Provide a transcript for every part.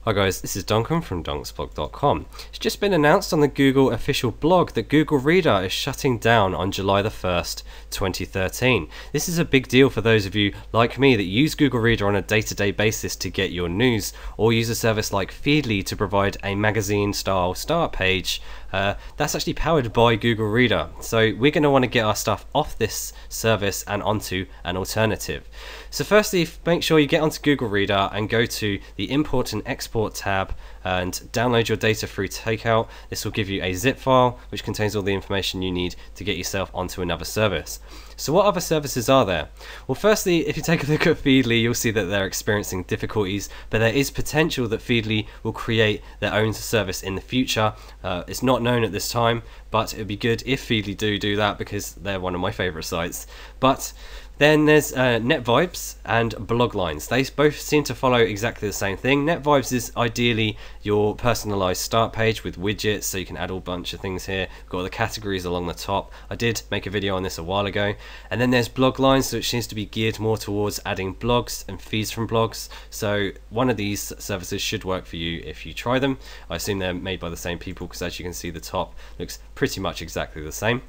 Hi guys, this is Duncan from dunksblog.com. It's just been announced on the Google official blog that Google Reader is shutting down on July the 1st, 2013. This is a big deal for those of you like me that use Google Reader on a day-to-day basis to get your news, or use a service like Feedly to provide a magazine-style start page. That's actually powered by Google Reader. So we're going to want to get our stuff off this service and onto an alternative. So firstly, make sure you get onto Google Reader and go to the Import and Export tab and download your data through Takeout. This will give you a zip file which contains all the information you need to get yourself onto another service. So what other services are there? Well, firstly, if you take a look at Feedly, you'll see that they're experiencing difficulties, but there is potential that Feedly will create their own service in the future. It's not known at this time, but it would be good if Feedly do that, because they're one of my favorite sites. But then there's NetVibes and Bloglines. They both seem to follow exactly the same thing. NetVibes is ideally your personalized start page with widgets, so you can add a bunch of things here. We've got all the categories along the top. I did make a video on this a while ago. And then there's Bloglines, which seems to be geared more towards adding blogs and feeds from blogs. So one of these services should work for you if you try them. I assume they're made by the same people, because as you can see, the top looks pretty much exactly the same.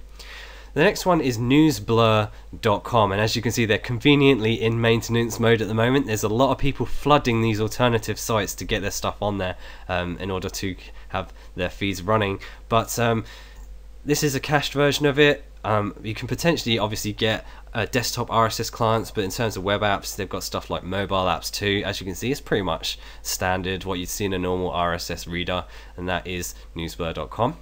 The next one is newsblur.com, and as you can see, they're conveniently in maintenance mode at the moment. There's a lot of people flooding these alternative sites to get their stuff on there in order to have their feeds running. But this is a cached version of it. You can potentially obviously get desktop RSS clients, but in terms of web apps, they've got stuff like mobile apps too. As you can see, it's pretty much standard what you'd see in a normal RSS reader, and that is newsblur.com.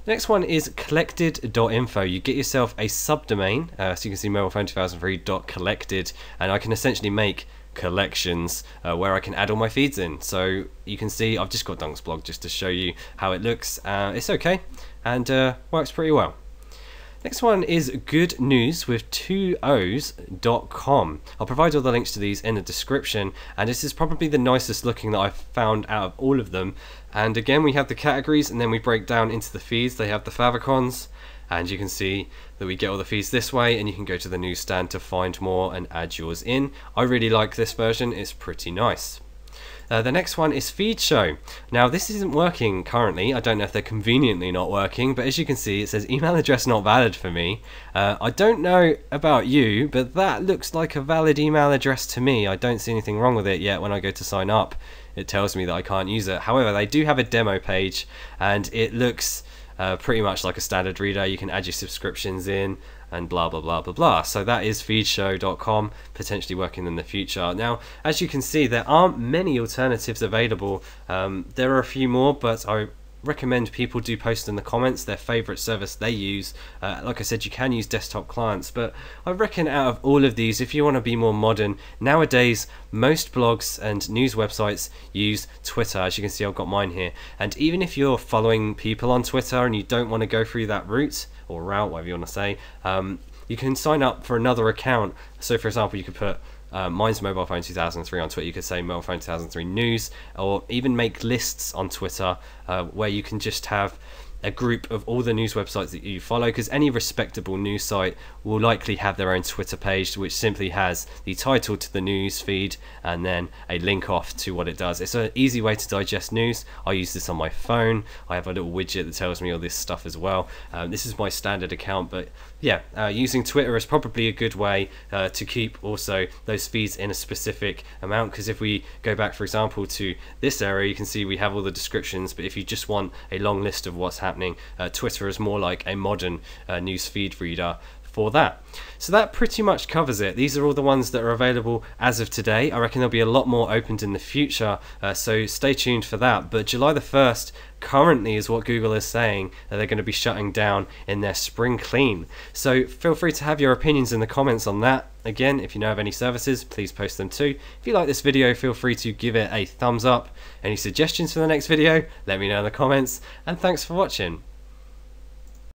Next one is collected.info. You get yourself a subdomain, so you can see mobilephone2003.collected, and I can essentially make collections where I can add all my feeds in. So you can see I've just got Dunk's blog just to show you how it looks. It's okay and works pretty well. Next one is goodnews with 2Os.com. I'll provide all the links to these in the description, and this is probably the nicest looking that I've found out of all of them. And again, we have the categories, and then we break down into the feeds. They have the favicons, and you can see that we get all the feeds this way, and you can go to the newsstand to find more and add yours in. I really like this version, it's pretty nice. The next one is Feed Show. Now this isn't working currently. I don't know if they're conveniently not working, but as you can see, it says email address not valid for me. I don't know about you, but that looks like a valid email address to me. I don't see anything wrong with it yet. When I go to sign up, it tells me that I can't use it. However, they do have a demo page, and it looks pretty much like a standard reader. You can add your subscriptions in and blah blah blah blah blah. So that is feedshow.com, potentially working in the future. Now, as you can see, there aren't many alternatives available. There are a few more, but I recommend people do post in the comments their favorite service they use. Like I said, you can use desktop clients, but I reckon out of all of these, if you want to be more modern, nowadays most blogs and news websites use Twitter. As you can see, I've got mine here, and even if you're following people on Twitter and you don't want to go through that route, or route, whatever you want to say, you can sign up for another account. So for example, you could put mine's Mobile Phone 2003 on Twitter. You could say Mobile Phone 2003 News, or even make lists on Twitter where you can just have a group of all the news websites that you follow, because any respectable news site will likely have their own Twitter page, which simply has the title to the news feed and then a link off to what it does. It's an easy way to digest news. I use this on my phone. I have a little widget that tells me all this stuff as well. This is my standard account, but yeah, using Twitter is probably a good way to keep also those feeds in a specific amount, because if we go back, for example, to this area, you can see we have all the descriptions, but if you just want a long list of what's happening, Twitter is more like a modern news feed reader for that. So that pretty much covers it. These are all the ones that are available as of today. I reckon there'll be a lot more opened in the future, so stay tuned for that. But July the 1st currently is what Google is saying that they're going to be shutting down in their spring clean. So feel free to have your opinions in the comments on that. Again, if you know of any services, please post them too. If you like this video, feel free to give it a thumbs up. Any suggestions for the next video, let me know in the comments, and thanks for watching.